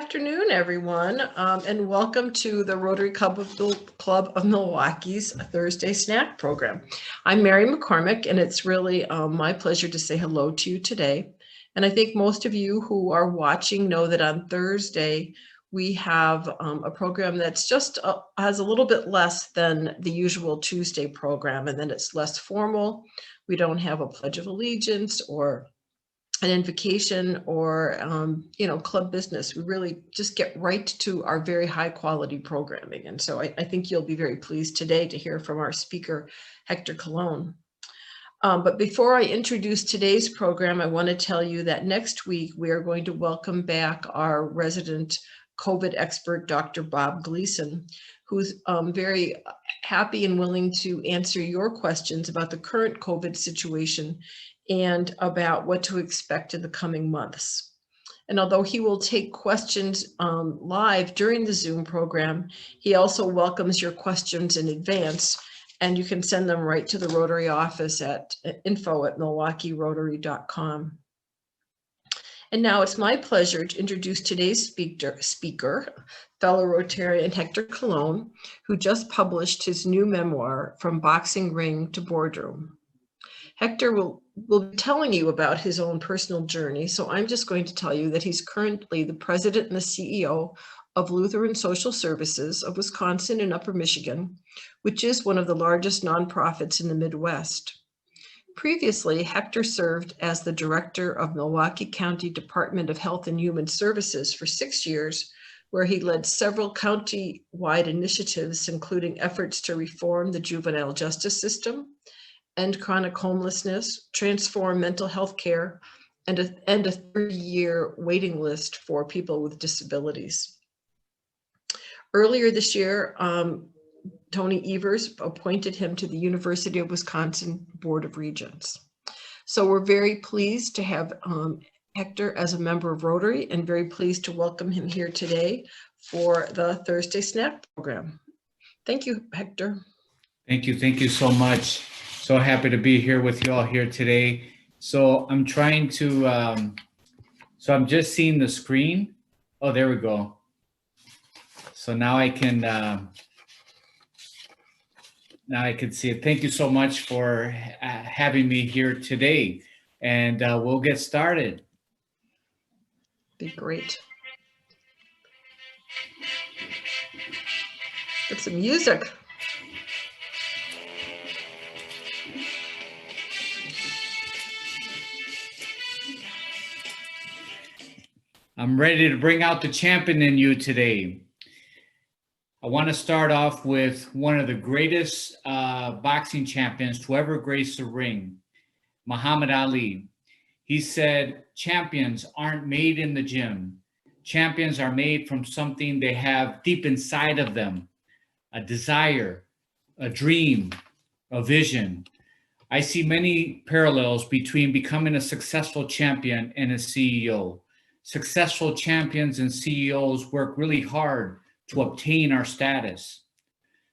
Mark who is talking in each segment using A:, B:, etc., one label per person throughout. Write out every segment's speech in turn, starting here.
A: afternoon, everyone, and welcome to the Rotary Club of Milwaukee's Thursday Snack Program. I'm Mary McCormick, and it's really my pleasure to say hello to you today. And I think most of you who are watching know that on Thursday, we have a program that's just has a little bit less than the usual Tuesday program, and then it's less formal. We don't have a Pledge of Allegiance or an invocation or, club business. We really just get right to our very high quality programming. And so I think you'll be very pleased today to hear from our speaker, Hector Colón. But before I introduce today's program, I want to tell you that next week we are going to welcome back our resident COVID expert, Dr. Bob Gleason, who's very happy and willing to answer your questions about the current COVID situation and about what to expect in the coming months. And although he will take questions live during the Zoom program, he also welcomes your questions in advance, and you can send them right to the Rotary office at info@milwaukeerotary.com. And now it's my pleasure to introduce today's speaker, fellow Rotarian Hector Colón, who just published his new memoir, From Boxing Ring to Boardroom. Hector will be telling you about his own personal journey, so I'm just going to tell you that he's currently the president and the CEO of Lutheran Social Services of Wisconsin and Upper Michigan, which is one of the largest nonprofits in the Midwest. Previously, Hector served as the director of Milwaukee County Department of Health and Human Services for 6 years, where he led several county-wide initiatives, including efforts to reform the juvenile justice system, end chronic homelessness, transform mental health care, and a 30-year waiting list for people with disabilities. Earlier this year, Tony Evers appointed him to the University of Wisconsin Board of Regents. So we're very pleased to have Hector as a member of Rotary, and very pleased to welcome him here today for the Thursday Snack Program. Thank you, Hector.
B: Thank you so much. So happy to be here with you all here today. So I'm trying to, I'm just seeing the screen. Oh, there we go. So now I can see it. Thank you so much for having me here today, and we'll get started.
A: Be great. Get some music.
B: I'm ready to bring out the champion in you today. I want to start off with one of the greatest boxing champions to ever grace the ring, Muhammad Ali. He said, champions aren't made in the gym. Champions are made from something they have deep inside of them, a desire, a dream, a vision. I see many parallels between becoming a successful champion and a CEO. Successful champions and CEOs work really hard to obtain our status.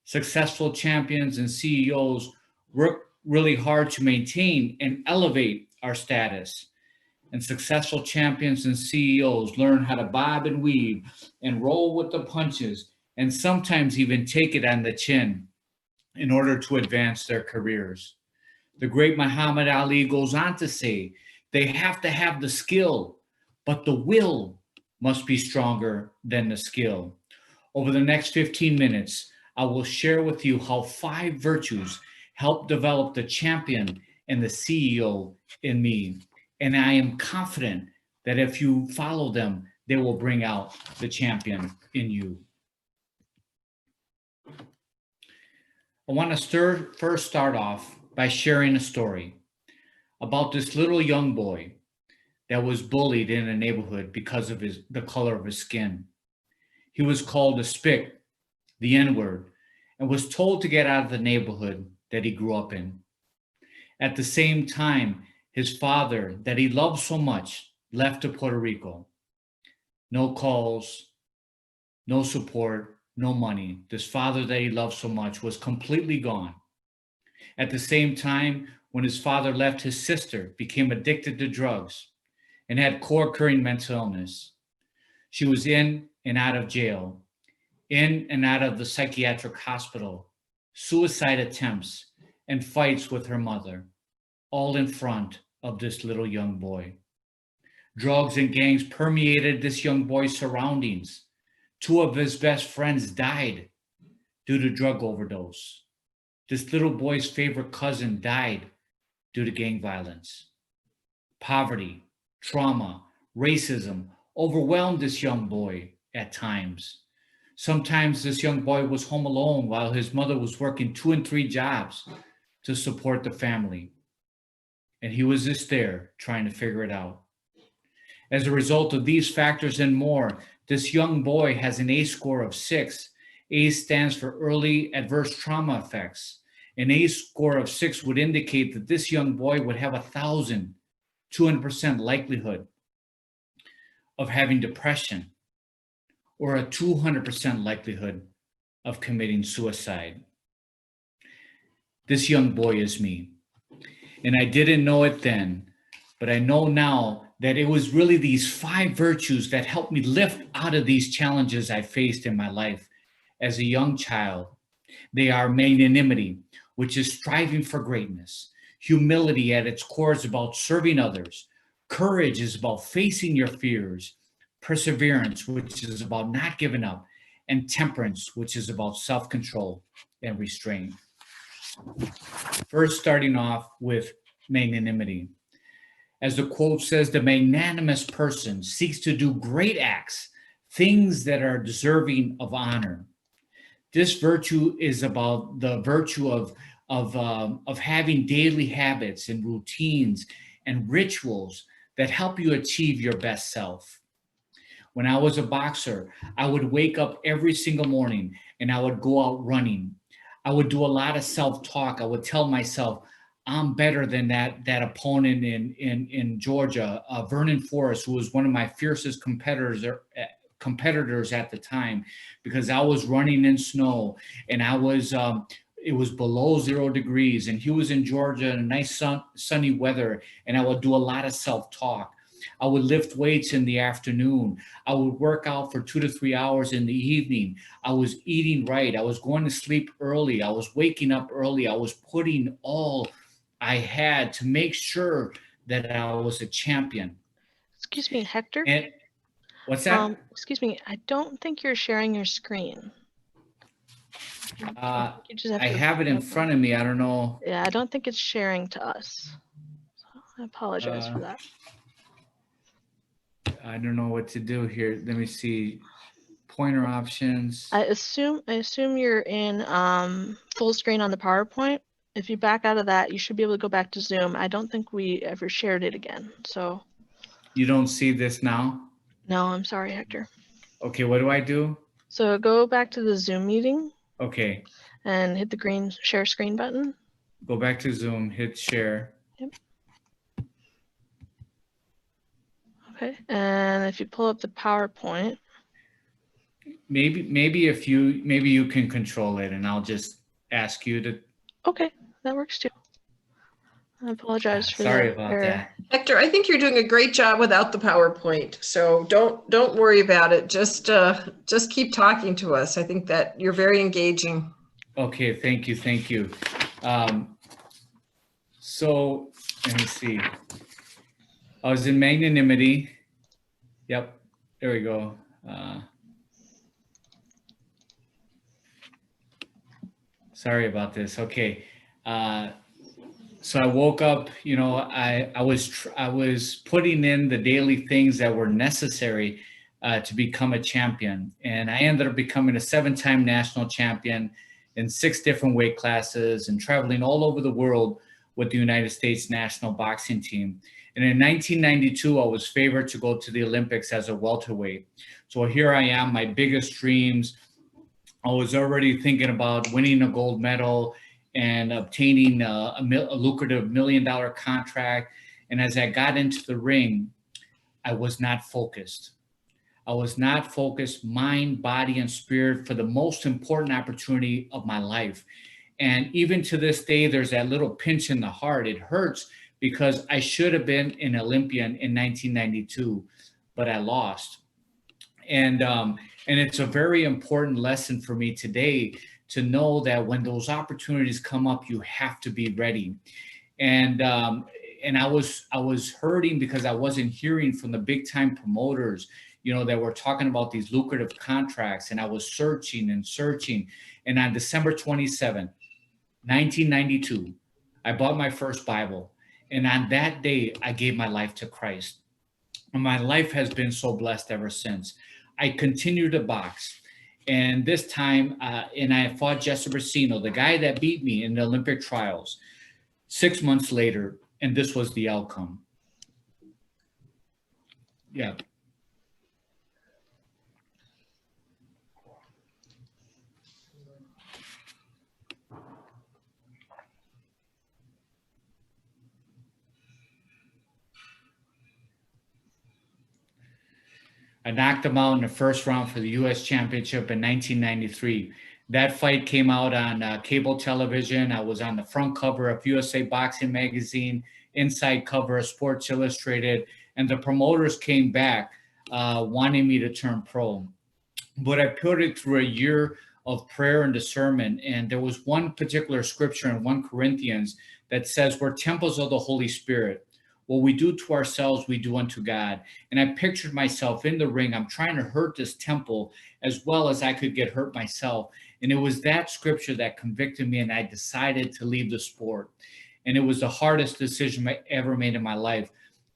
B: Successful champions and CEOs work really hard to maintain and elevate our status. And successful champions and CEOs learn how to bob and weave and roll with the punches, and sometimes even take it on the chin in order to advance their careers. The great Muhammad Ali goes on to say, they have to have the skill, but the will must be stronger than the skill. Over the next 15 minutes, I will share with you how 5 virtues help develop the champion and the CEO in me. And I am confident that if you follow them, they will bring out the champion in you. I want to first start off by sharing a story about this little young boy that was bullied in a neighborhood because of the color of his skin. He was called a spick, the N-word, and was told to get out of the neighborhood that he grew up in. At the same time, his father, that he loved so much, left to Puerto Rico. No calls, no support, no money. This father that he loved so much was completely gone. At the same time, when his father left, his sister became addicted to drugs and had co-occurring mental illness. She was in and out of jail, in and out of the psychiatric hospital, suicide attempts, and fights with her mother, all in front of this little young boy. Drugs and gangs permeated this young boy's surroundings. 2 of his best friends died due to drug overdose. This little boy's favorite cousin died due to gang violence. Poverty, trauma, racism overwhelmed this young boy at times. Sometimes this young boy was home alone while his mother was working 2 and 3 jobs to support the family. And he was just there trying to figure it out. As a result of these factors and more, this young boy has an ACE score of 6. ACE stands for early adverse trauma effects. An ACE score of 6 would indicate that this young boy would have 1,200% likelihood of having depression, or a 200% likelihood of committing suicide. This young boy is me. And I didn't know it then, but I know now that it was really these 5 virtues that helped me lift out of these challenges I faced in my life as a young child. They are magnanimity, which is striving for greatness. Humility at its core is about serving others. Courage is about facing your fears. Perseverance, which is about not giving up. And temperance, which is about self-control and restraint. First, starting off with magnanimity. As the quote says, the magnanimous person seeks to do great acts, things that are deserving of honor. This virtue is about the virtue of having daily habits and routines and rituals that help you achieve your best self. When I was a boxer, I would wake up every single morning and I would go out running. I would do a lot of self-talk. I would tell myself, I'm better than that opponent in Georgia, Vernon Forrest, who was one of my fiercest competitors at the time, because I was running in snow and I was it was below 0 degrees and he was in Georgia in nice sunny weather, and I would do a lot of self-talk. I would lift weights in the afternoon. I would work out for 2 to 3 hours in the evening. I was eating right. I was going to sleep early. I was waking up early. I was putting all I had to make sure that I was a champion.
C: Excuse me, Hector.
B: And what's that?
C: Excuse me, I don't think you're sharing your screen.
B: I have it in front of me. I don't know.
C: Yeah, I don't think it's sharing to us. So I apologize for that.
B: I don't know what to do here. Let me see. Pointer options.
C: I assume you're in full screen on the PowerPoint. If you back out of that, you should be able to go back to Zoom. I don't think we ever shared it again. So
B: you don't see this now?
C: No, I'm sorry, Hector.
B: Okay, what do I do?
C: So go back to the Zoom meeting.
B: Okay.
C: And hit the green share screen button.
B: Go back to Zoom, hit share.
C: Yep. Okay, and if you pull up the PowerPoint.
B: Maybe you can control it, and I'll just ask you to.
C: Okay, that works too. I apologize for
B: Sorry about that.
A: Hector, I think you're doing a great job without the PowerPoint, so don't worry about it. Just keep talking to us. I think that you're very engaging.
B: Okay, thank you. So let me see. I was in magnanimity. Yep, there we go. Sorry about this. Okay. So I woke up, I was putting in the daily things that were necessary to become a champion. And I ended up becoming a 7-time national champion in 6 different weight classes and traveling all over the world with the United States national boxing team. And in 1992, I was favored to go to the Olympics as a welterweight. So here I am, my biggest dreams. I was already thinking about winning a gold medal and obtaining a lucrative $1 million contract. And as I got into the ring, I was not focused. I was not focused, mind, body, and spirit, for the most important opportunity of my life. And even to this day, there's that little pinch in the heart. It hurts because I should have been an Olympian in 1992, but I lost. And it's a very important lesson for me today to know that when those opportunities come up, you have to be ready. And I was hurting because I wasn't hearing from the big time promoters, that were talking about these lucrative contracts. And I was searching and searching. And on December 27, 1992, I bought my first Bible. And on that day, I gave my life to Christ. And my life has been so blessed ever since. I continued to box. And this time, and I fought Jesse Brasino, the guy that beat me in the Olympic trials, 6 months later, and this was the outcome. Yeah. I knocked him out in the first round for the U.S. Championship in 1993. That fight came out on cable television. I was on the front cover of USA Boxing Magazine, inside cover of Sports Illustrated, and the promoters came back wanting me to turn pro. But I put it through a year of prayer and discernment. And there was one particular scripture in 1 Corinthians that says, we're temples of the Holy Spirit. What we do to ourselves, we do unto God. And I pictured myself in the ring. I'm trying to hurt this temple as well as I could get hurt myself. And it was that scripture that convicted me, and I decided to leave the sport. And it was the hardest decision I ever made in my life.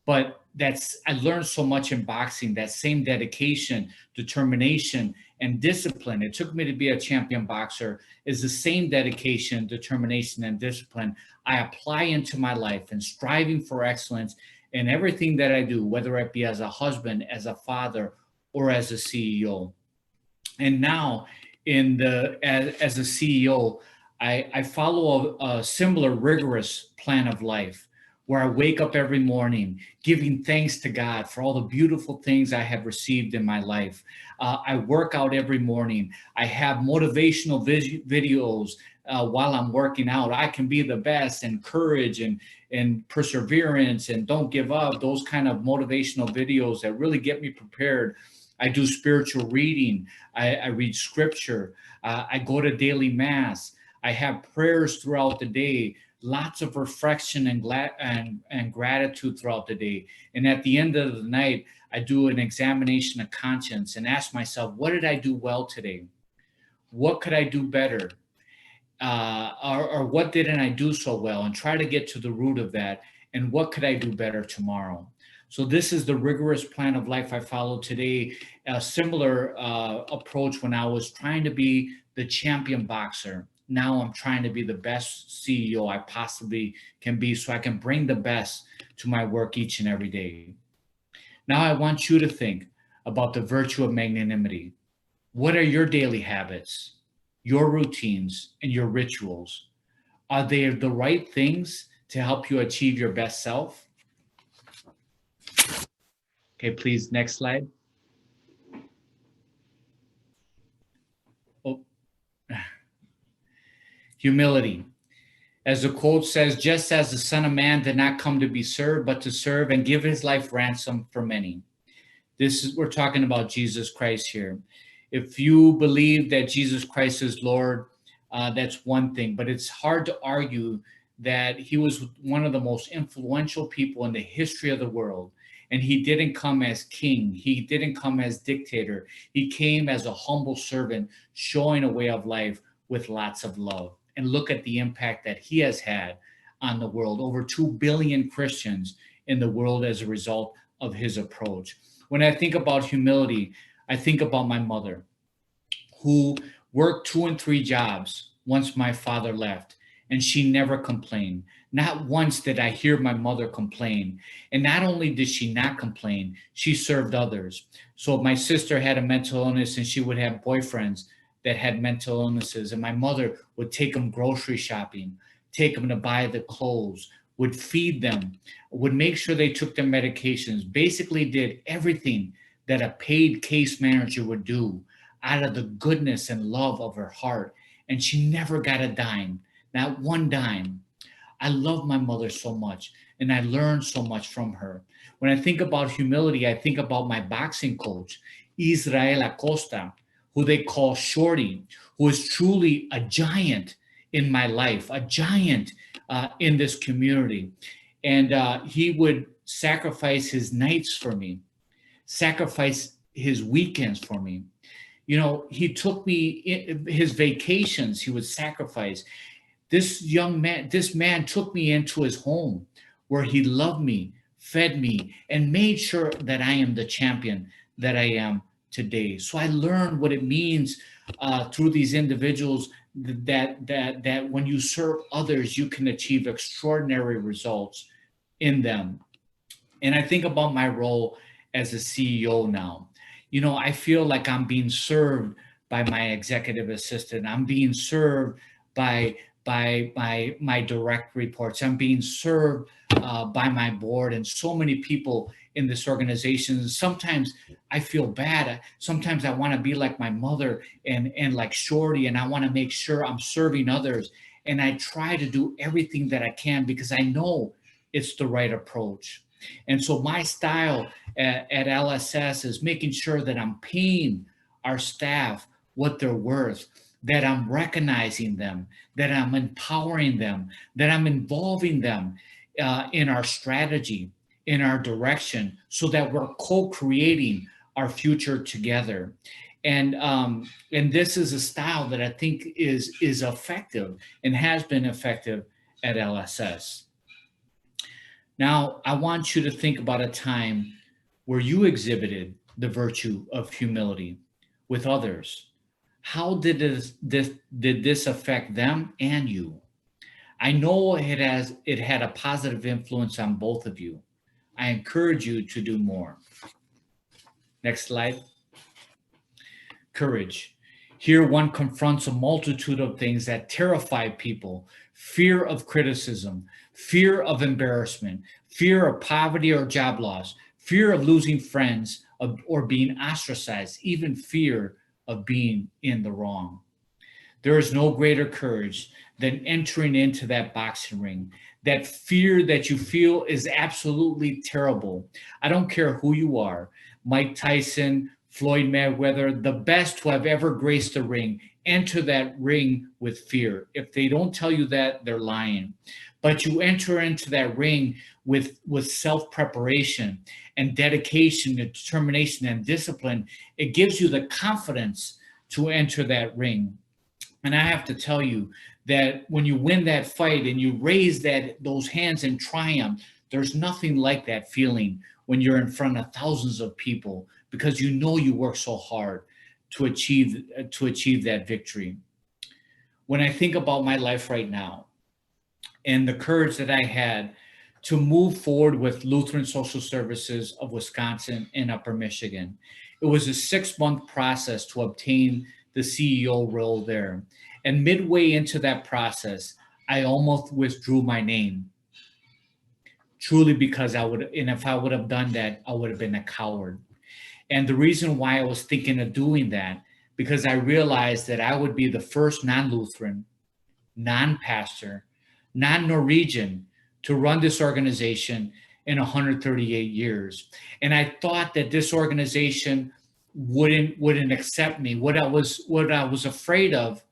B: But I learned so much in boxing, that same dedication, determination, and discipline. It took me to be a champion boxer is the same dedication, determination, and discipline I apply into my life, and striving for excellence in everything that I do, whether it be as a husband, as a father, or as a CEO. And now as a CEO, I follow a similar rigorous plan of life, where I wake up every morning giving thanks to God for all the beautiful things I have received in my life. I work out every morning. I have motivational videos while I'm working out. I can be the best, and courage and perseverance and don't give up, those kind of motivational videos that really get me prepared. I do spiritual reading. I read scripture. I go to daily mass. I have prayers throughout the day, lots of reflection and gratitude throughout the day. And at the end of the night, I do an examination of conscience and ask myself, what did I do well today? What could I do better? Or what didn't I do so well? And try to get to the root of that. And what could I do better tomorrow? So this is the rigorous plan of life I follow today. A similar approach when I was trying to be the champion boxer. Now I'm trying to be the best CEO I possibly can be, so I can bring the best to my work each and every day. Now I want you to think about the virtue of magnanimity. What are your daily habits, your routines, and your rituals? Are they the right things to help you achieve your best self? Okay, please, next slide. Oh. Humility. As the quote says, just as the Son of Man did not come to be served, but to serve and give his life ransom for many. We're talking about Jesus Christ here. If you believe that Jesus Christ is Lord, that's one thing, but it's hard to argue that he was one of the most influential people in the history of the world. And he didn't come as king. He didn't come as dictator. He came as a humble servant, showing a way of life with lots of love. And look at the impact that he has had on the world. Over 2 billion Christians in the world as a result of his approach. When I think about humility, I think about my mother, who worked 2 and 3 jobs once my father left, and she never complained. Not once did I hear my mother complain. And not only did she not complain, she served others. So if my sister had a mental illness, and she would have boyfriends that had mental illnesses, and my mother would take them grocery shopping, take them to buy the clothes, would feed them, would make sure they took their medications, basically did everything that a paid case manager would do out of the goodness and love of her heart. And she never got a dime, not one dime. I love my mother so much, and I learned so much from her. When I think about humility, I think about my boxing coach. Israel Acosta, who they call Shorty, who is truly a giant in my life, a giant in this community. And he would sacrifice his nights for me, sacrifice his weekends for me. You know, he took me, his vacations, he would sacrifice. This man took me into his home where he loved me, fed me, and made sure that I am the champion that I am today. So I learned what it means through these individuals that when you serve others, you can achieve extraordinary results in them. And I think about my role as a CEO now. You know, I feel like I'm being served by my executive assistant. I'm being served by my direct reports. I'm being served by my board and so many people in this organization. Sometimes I feel bad. Sometimes I want to be like my mother and like Shorty, and I want to make sure I'm serving others. And I try to do everything that I can because I know it's the right approach. And so my style at LSS is making sure that I'm paying our staff what they're worth, that I'm recognizing them, that I'm empowering them, that I'm involving them in our strategy, in our direction, so that we're co-creating our future together. And this is a style that I think is effective and has been effective at LSS. Now, I want you to think about a time where you exhibited the virtue of humility with others. How did this affect them and you? I know it had a positive influence on both of you. I encourage you to do more. Next slide. Courage. Here one confronts a multitude of things that terrify people: fear of criticism, fear of embarrassment, fear of poverty or job loss, fear of losing friends or being ostracized, even fear of being in the wrong. There is no greater courage than entering into that boxing ring. That fear that you feel is absolutely terrible. I don't care who you are, Mike Tyson, Floyd Mayweather, the best who have ever graced the ring, enter that ring with fear. If they don't tell you that, they're lying. But you enter into that ring with self-preparation and dedication and determination and discipline. It gives you the confidence to enter that ring. And I have to tell you that when you win that fight and you raise those hands in triumph, there's nothing like that feeling when you're in front of thousands of people, because you know you work so hard to achieve that victory. When I think about my life right now and the courage that I had to move forward with Lutheran Social Services of Wisconsin and Upper Michigan, it was a 6-month process to obtain the CEO role there. And midway into that process, I almost withdrew my name, truly because if I would have done that, I would have been a coward. And the reason why I was thinking of doing that, because I realized that I would be the first non-Lutheran, non-pastor, non-Norwegian to run this organization in 138 years. And I thought that this organization wouldn't accept me. What I was afraid of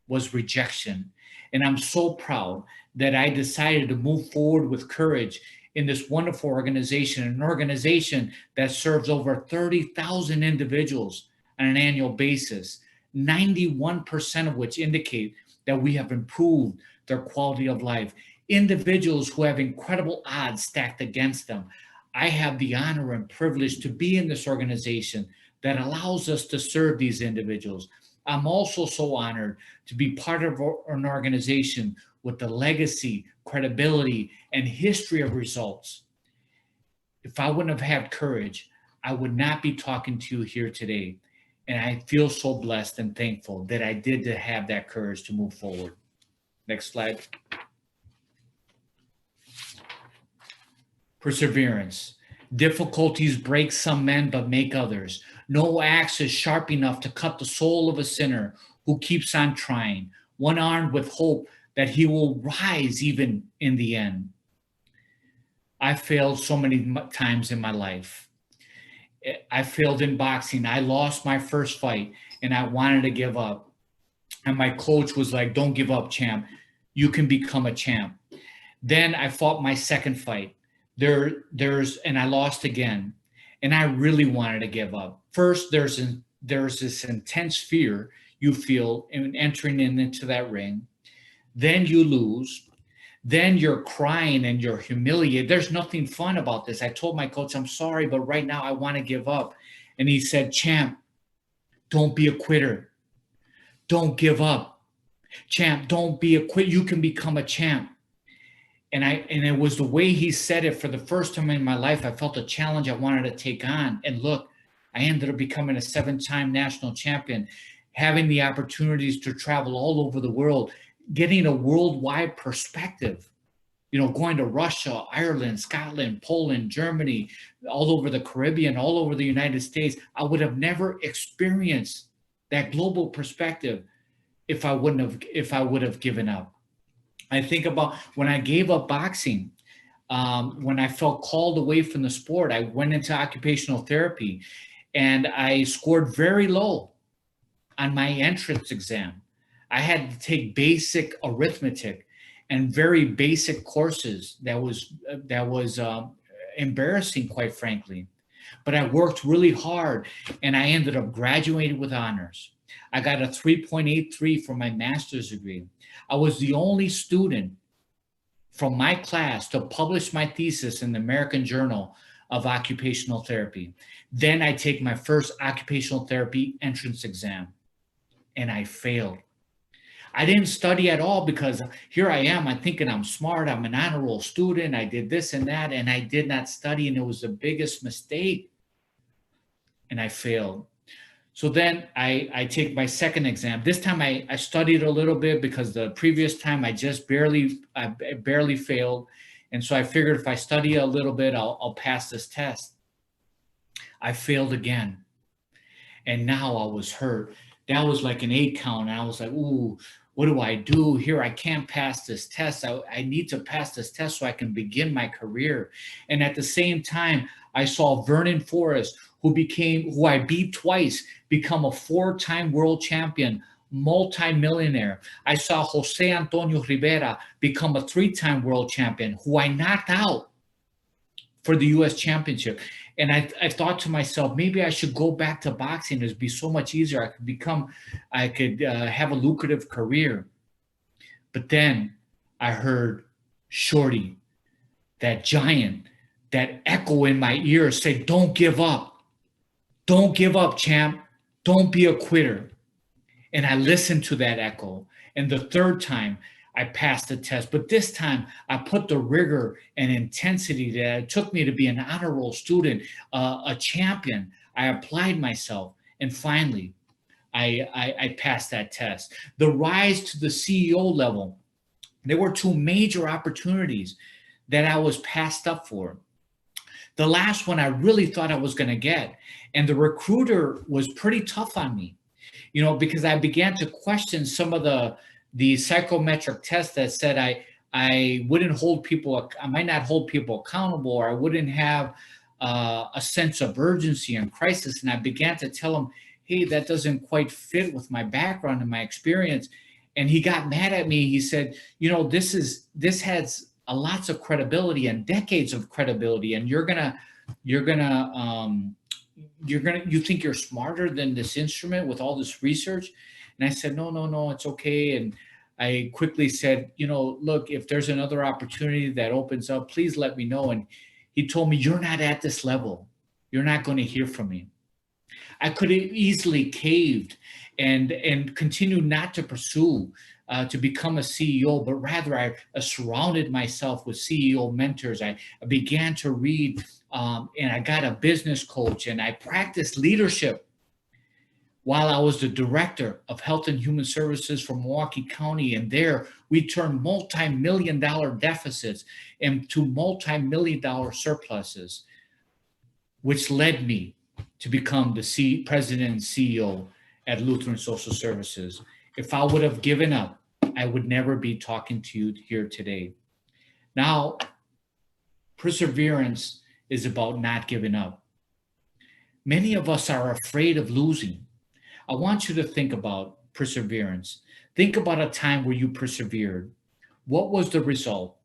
B: was rejection. And I'm so proud that I decided to move forward with courage in this wonderful organization, an organization that serves over 30,000 individuals on an annual basis, 91% of which indicate that we have improved their quality of life. Individuals who have incredible odds stacked against them. I have the honor and privilege to be in this organization that allows us to serve these individuals. I'm also so honored to be part of an organization with the legacy, credibility, and history of results. If I wouldn't have had courage, I would not be talking to you here today. And I feel so blessed and thankful that I did to have that courage to move forward. Next slide. Perseverance. Difficulties break some men, but make others. No axe is sharp enough to cut the soul of a sinner who keeps on trying, one armed with hope that he will rise even in the end. I failed so many times in my life. I failed in boxing. I lost my first fight and I wanted to give up. And my coach was like, don't give up, champ. You can become a champ. Then I fought my second fight. And I lost again. And I really wanted to give up. First, there's this intense fear you feel in entering into that ring. Then you lose. Then you're crying and you're humiliated. There's nothing fun about this. I told my coach, I'm sorry, but right now I want to give up. And he said, champ, don't be a quitter. Don't give up. Champ, don't be a quitter. You can become a champ. And it was the way he said it. For the first time in my life, I felt a challenge I wanted to take on. And look, I ended up becoming a 7-time national champion, having the opportunities to travel all over the world, getting a worldwide perspective, going to Russia, Ireland, Scotland, Poland, Germany, all over the Caribbean, all over the United States. I would have never experienced that global perspective if I would have given up. I think about when I gave up boxing, when I felt called away from the sport, I went into occupational therapy and I scored very low on my entrance exam. I had to take basic arithmetic and very basic courses. That was embarrassing, quite frankly. But I worked really hard and I ended up graduating with honors. I got a 3.83 for my master's degree. I was the only student from my class to publish my thesis in the American Journal of Occupational Therapy. Then I take my first occupational therapy entrance exam and I failed. I didn't study at all because here I am, I'm thinking I'm smart, I'm an honor roll student, I did this and that, and I did not study, and it was the biggest mistake. And I failed. So then I take my second exam. This time I studied a little bit because the previous time I barely failed. And so I figured if I study a little bit, I'll pass this test. I failed again. And now I was hurt. That was like an 8 count. And I was like, ooh, what do I do here? I can't pass this test. I need to pass this test so I can begin my career. And at the same time, I saw Vernon Forrest, who I beat twice, become a 4-time world champion, multi-millionaire. I saw Jose Antonio Rivera become a 3-time world champion, who I knocked out for the U.S. championship. And I thought to myself, maybe I should go back to boxing. It'd be so much easier. I could have a lucrative career. But then I heard Shorty, that giant, that echo in my ear say, don't give up. Don't give up, champ. Don't be a quitter. And I listened to that echo. And the third time, I passed the test. But this time, I put the rigor and intensity that it took me to be an honor roll student, a champion. I applied myself. And finally, I passed that test. The rise to the CEO level, there were 2 major opportunities that I was passed up for. The last one I really thought I was going to get. And the recruiter was pretty tough on me, because I began to question some of the psychometric tests that said I wouldn't hold people, I might not hold people accountable, or I wouldn't have a sense of urgency and crisis. And I began to tell him, hey, that doesn't quite fit with my background and my experience. And he got mad at me. He said, this has lots of credibility and decades of credibility, and you think you're smarter than this instrument with all this research? And I said, no, it's okay. And I quickly said, look, if there's another opportunity that opens up, please let me know. And he told me, you're not at this level. You're not going to hear from me. I could have easily caved and continued not to pursue to become a CEO, but rather I surrounded myself with CEO mentors. I began to read and I got a business coach, and I practiced leadership while I was the director of Health and Human Services for Milwaukee County. And there we turned multi-million-dollar deficits into multi-million-dollar surpluses, which led me to become the president and CEO at Lutheran Social Services. If I would have given up, I would never be talking to you here today. Now, perseverance is about not giving up. Many of us are afraid of losing. I want you to think about perseverance. Think about a time where you persevered. What was the result?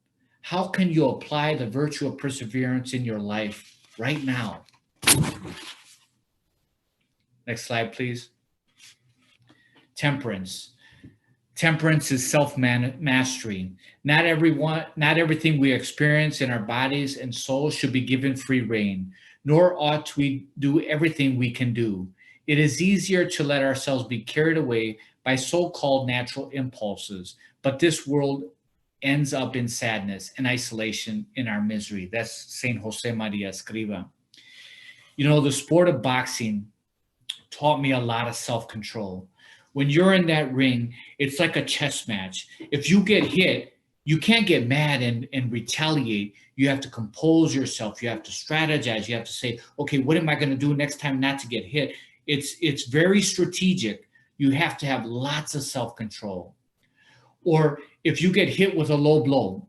B: How can you apply the virtue of perseverance in your life right now? Next slide, please. Temperance. Temperance is self-mastery. Not everything we experience in our bodies and souls should be given free rein, nor ought we do everything we can do. It is easier to let ourselves be carried away by so-called natural impulses, but this world ends up in sadness and isolation in our misery. That's Saint Jose Maria Escriva. You know, the sport of boxing taught me a lot of self-control. When you're in that ring, it's like a chess match. If you get hit, you can't get mad and retaliate. You have to compose yourself. You have to strategize. You have to say, okay, what am I going to do next time not to get hit? It's very strategic. You have to have lots of self-control. Or if you get hit with a low blow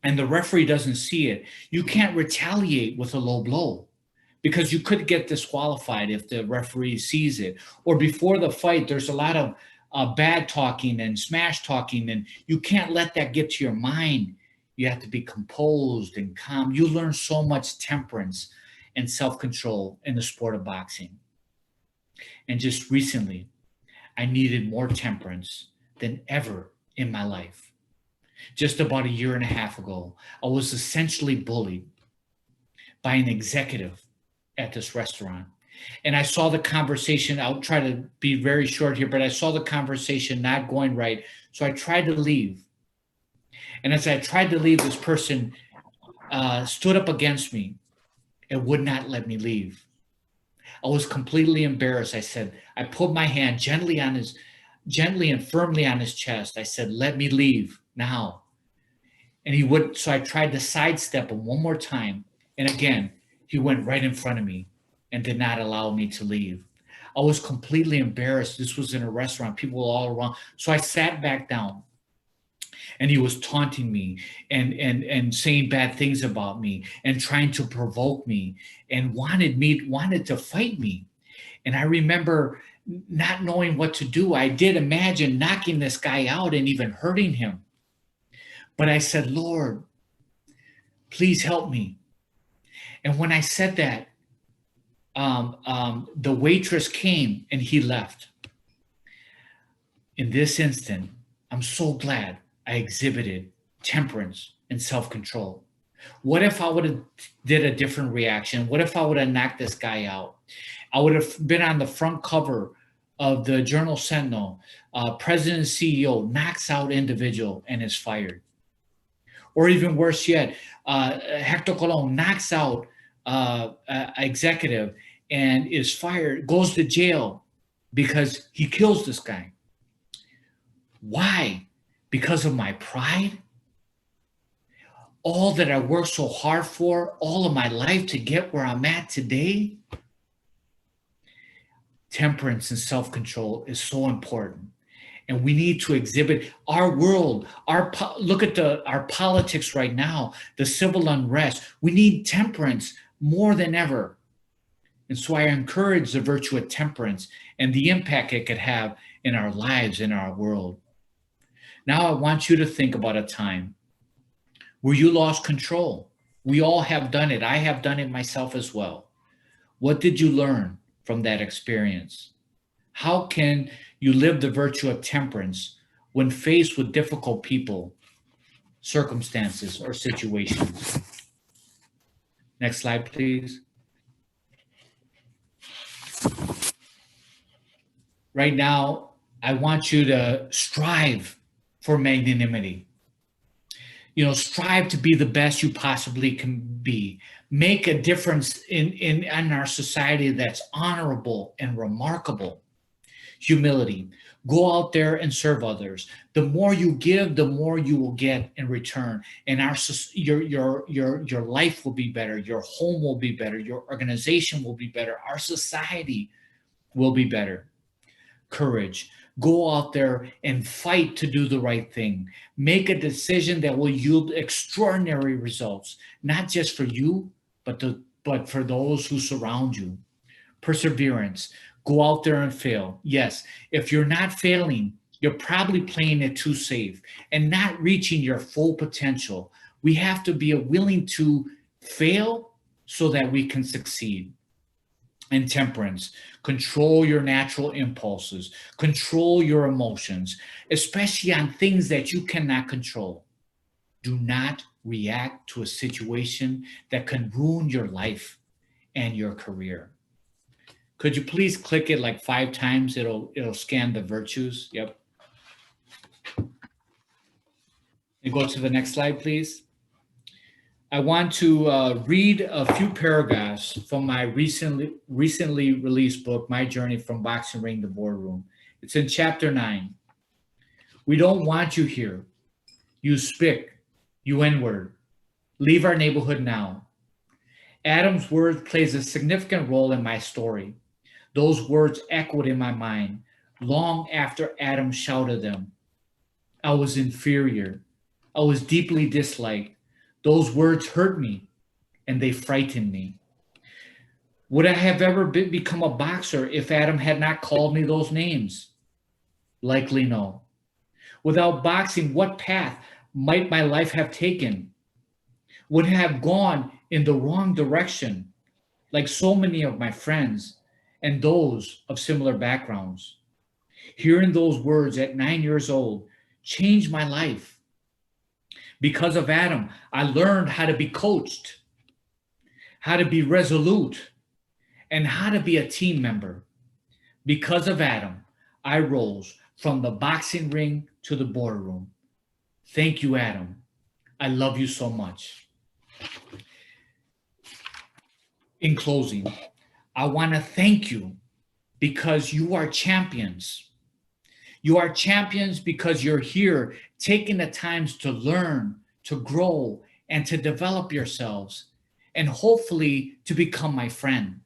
B: and the referee doesn't see it, you can't retaliate with a low blow, because you could get disqualified if the referee sees it. Or before the fight, there's a lot of bad talking and smash talking, and you can't let that get to your mind. You have to be composed and calm. You learn so much temperance and self-control in the sport of boxing. And just recently, I needed more temperance than ever in my life. Just about a year and a half ago, I was essentially bullied by an executive at this restaurant. And I saw the conversation, I'll try to be very short here, but I saw the conversation not going right. So I tried to leave. And as I tried to leave, this person stood up against me and would not let me leave. I was completely embarrassed. I put my hand gently and firmly on his chest. I said, let me leave now. And he wouldn't. So I tried to sidestep him one more time. And again, he went right in front of me and did not allow me to leave. I was completely embarrassed. This was in a restaurant, people were all around. So I sat back down, and he was taunting me and saying bad things about me and trying to provoke me and wanted to fight me. And I remember not knowing what to do. I did imagine knocking this guy out and even hurting him. But I said, Lord, please help me. And when I said that, the waitress came and he left. In this instant, I'm so glad I exhibited temperance and self-control. What if I would have did a different reaction? What if I would have knocked this guy out? I would have been on the front cover of the Journal Sentinel. President and CEO knocks out individual and is fired. Or even worse yet, Hector Colón knocks out executive and is fired, goes to jail because he kills this guy. Why? Because of my pride? All that I worked so hard for, all of my life to get where I'm at today? Temperance and self-control is so important. And we need to exhibit our world. Look at our politics right now, the civil unrest. We need temperance more than ever. And so I encourage the virtue of temperance and the impact it could have in our lives, in our world. Now I want you to think about a time where you lost control. We all have done it. I have done it myself as well. What did you learn from that experience? How can you live the virtue of temperance when faced with difficult people, circumstances, or situations? Next slide, please. Right now, I want you to strive for magnanimity. Strive to be the best you possibly can be. Make a difference in our society that's honorable and remarkable. Humility. Go out there and serve others. The more you give, the more you will get in return. And your life will be better. Your home will be better. Your organization will be better. Our society will be better. Courage. Go out there and fight to do the right thing. Make a decision that will yield extraordinary results, not just for you, but for those who surround you. perseverance. Go out there and fail. Yes, if you're not failing, you're probably playing it too safe and not reaching your full potential. We have to be willing to fail so that we can succeed. And temperance, control your natural impulses, control your emotions, especially on things that you cannot control. Do not react to a situation that can ruin your life and your career. Could you please click it like 5 times? It'll scan the virtues. Yep. And go to the next slide, please. I want to read a few paragraphs from my recently released book, My Journey from Boxing Ring to Boardroom. It's in chapter 9. We don't want you here. You spick, you N-word. Leave our neighborhood now. Adam's word plays a significant role in my story. Those words echoed in my mind long after Adam shouted them. I was inferior. I was deeply disliked. Those words hurt me and they frightened me. Would I have ever become a boxer if Adam had not called me those names? Likely no. Without boxing, what path might my life have taken? Would have gone in the wrong direction, like so many of my friends and those of similar backgrounds. Hearing those words at 9 years old changed my life. Because of Adam, I learned how to be coached, how to be resolute, and how to be a team member. Because of Adam, I rose from the boxing ring to the boardroom. Thank you, Adam. I love you so much. In closing, I want to thank you because you are champions. You are champions because you're here taking the times to learn, to grow, and to develop yourselves, and hopefully to become my friend.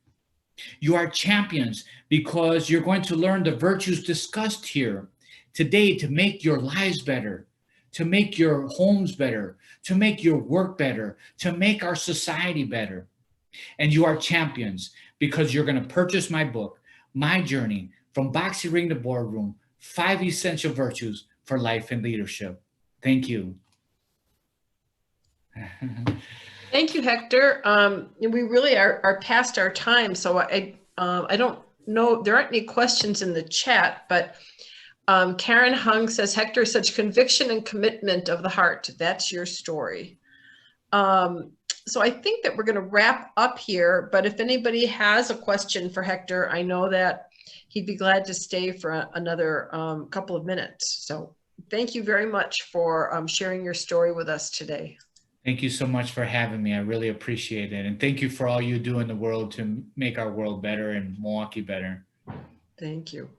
B: You are champions because you're going to learn the virtues discussed here today to make your lives better, to make your homes better, to make your work better, to make our society better. And you are champions because you're going to purchase my book, My Journey from Boxing Ring to Boardroom, 5 Essential Virtues for Life and Leadership. Thank you.
A: Thank you, Hector. We really are past our time, so I don't know, there aren't any questions in the chat, but Karen Hung says, Hector, such conviction and commitment of the heart. That's your story. So I think that we're going to wrap up here, but if anybody has a question for Hector, I know that he'd be glad to stay for another couple of minutes. So thank you very much for sharing your story with us today.
B: Thank you so much for having me. I really appreciate it. And thank you for all you do in the world to make our world better and Milwaukee better.
A: Thank you.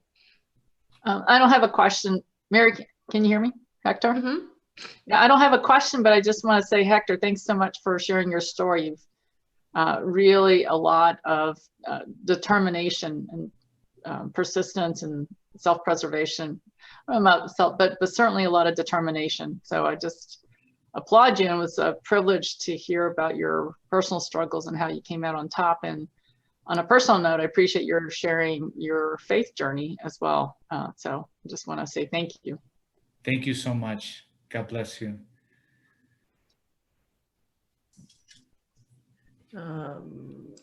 D: I don't have a question. Mary, can you hear me? Hector?
A: Mm-hmm.
D: Yeah, I don't have a question, but I just want to say, Hector, thanks so much for sharing your story. You've really a lot of determination and persistence and self-preservation, but certainly a lot of determination. So I just applaud you, and it was a privilege to hear about your personal struggles and how you came out on top. And on a personal note, I appreciate your sharing your faith journey as well. So I just want to say thank you.
B: Thank you so much. God bless you.
A: And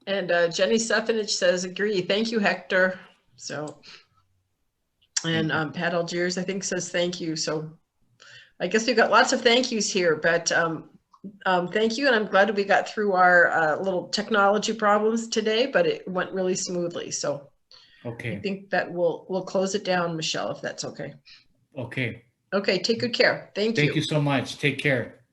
A: Jenny Stefanich says, agree. Thank you, Hector. So, and Pat Algiers, I think, says thank you. So I guess we've got lots of thank yous here, but thank you. And I'm glad we got through our little technology problems today, but it went really smoothly. So
B: okay.
A: I think that we'll close it down, Michelle, if that's okay.
B: Okay.
A: Okay, take good care. Thank you.
B: Thank you so much. Take care.